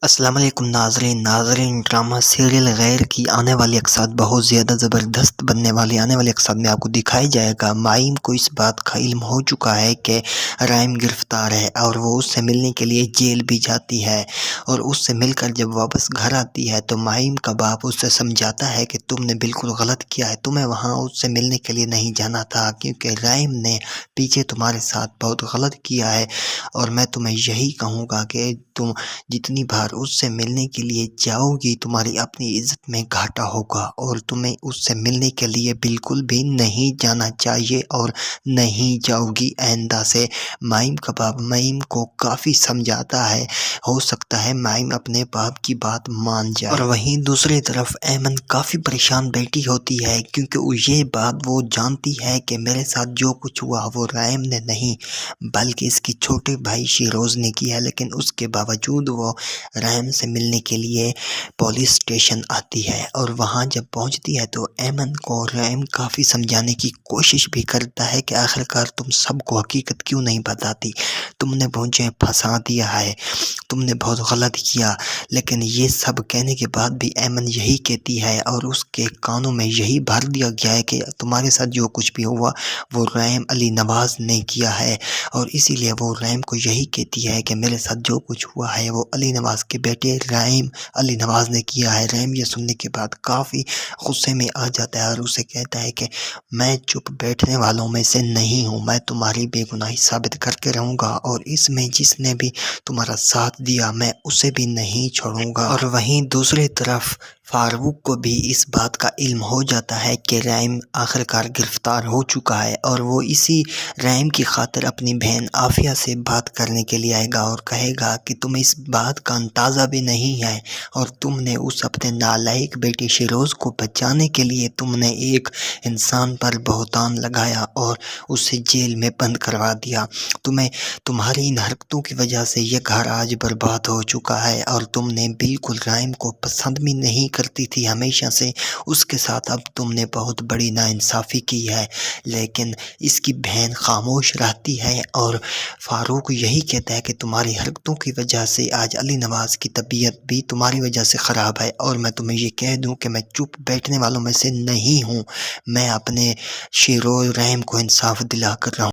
السلام علیکم ناظرین ڈرامہ سیریل غیر کی آنے والی اقساط بہت زیادہ زبردست بننے والی آنے والی اقساط میں آپ کو دکھائی جائے گا۔ مائم کو اس بات کا علم ہو چکا ہے کہ رائم گرفتار ہے اور وہ اس سے ملنے کے لیے جیل بھی جاتی ہے، اور اس سے مل کر جب واپس گھر آتی ہے تو مائم کا باپ اس سے سمجھاتا ہے کہ تم نے بالکل غلط کیا ہے، تمہیں وہاں اس سے ملنے کے لیے نہیں جانا تھا کیونکہ رائم نے پیچھے تمہارے ساتھ بہت غلط کیا ہے، اور میں تمہیں یہی کہوں گا کہ تم جتنی بار اس سے ملنے کے لیے جاؤ گی تمہاری اپنی عزت میں گھاٹا ہوگا، اور تمہیں اس سے ملنے کے لیے بالکل بھی نہیں جانا چاہیے اور نہیں جاؤ گی آئندہ سے۔ مائم کا باپ مائم کو کافی سمجھاتا ہے، ہو سکتا ہے مائم اپنے باپ کی بات مان جائے۔ اور وہیں دوسری طرف ایمن کافی پریشان بیٹھی ہوتی ہے کیونکہ یہ بات وہ جانتی ہے کہ میرے ساتھ جو کچھ ہوا وہ رائم نے نہیں بلکہ اس کی چھوٹے بھائی شیروز نے کیا ہے، لیکن اس کے باوجود وہ رائم سے ملنے کے لیے پولیس اسٹیشن آتی ہے، اور وہاں جب پہنچتی ہے تو ایمن کو رائم کافی سمجھانے کی کوشش بھی کرتا ہے کہ آخرکار تم سب کو حقیقت کیوں نہیں بتاتی، تم نے مجھے پھنسا دیا ہے، تم نے بہت غلط کیا۔ لیکن یہ سب کہنے کے بعد بھی ایمن یہی کہتی ہے اور اس کے کانوں میں یہی بھر دیا گیا ہے کہ تمہارے ساتھ جو کچھ بھی ہوا وہ رائم علی نواز نے کیا ہے، اور اسی لیے وہ رائم کو یہی کہتی ہے کہ میرے ساتھ جو کچھ ہوا ہے وہ علی نواز کے بیٹے رائم علی نواز نے کیا ہے۔ رائم یہ سننے کے بعد کافی غصے میں آ جاتا ہے اور اسے کہتا ہے کہ میں چپ بیٹھنے والوں میں سے نہیں ہوں، میں تمہاری بے گناہی ثابت کر کے رہوں گا، اور اس میں جس نے بھی تمہارا ساتھ دیا میں اسے بھی نہیں چھوڑوں گا۔ اور وہیں دوسری طرف فاروق کو بھی اس بات کا علم ہو جاتا ہے کہ رائم آخرکار گرفتار ہو چکا ہے، اور وہ اسی رائم کی خاطر اپنی بہن عافیہ سے بات کرنے کے لیے آئے گا اور کہے گا کہ تم اس بات کا اندازہ بھی نہیں ہے، اور تم نے اس اپنے نالائق بیٹے شیروز کو بچانے کے لیے تم نے ایک انسان پر بہتان لگایا اور اسے جیل میں بند کروا دیا، تمہاری ان حرکتوں کی وجہ سے یہ گھر آج برباد ہو چکا ہے، اور تم نے بالکل رائم کو پسند بھی نہیں کرتی تھی ہمیشہ سے، اس کے ساتھ اب تم نے بہت بڑی ناانصافی کی ہے۔ لیکن اس کی بہن خاموش رہتی ہے، اور فاروق یہی کہتا ہے کہ تمہاری حرکتوں کی وجہ سے آج علی نواز کی طبیعت بھی تمہاری وجہ سے خراب ہے، اور میں تمہیں یہ کہہ دوں کہ میں چپ بیٹھنے والوں میں سے نہیں ہوں، میں اپنے شیرو رحم کو انصاف دلا کر رہا ہوں۔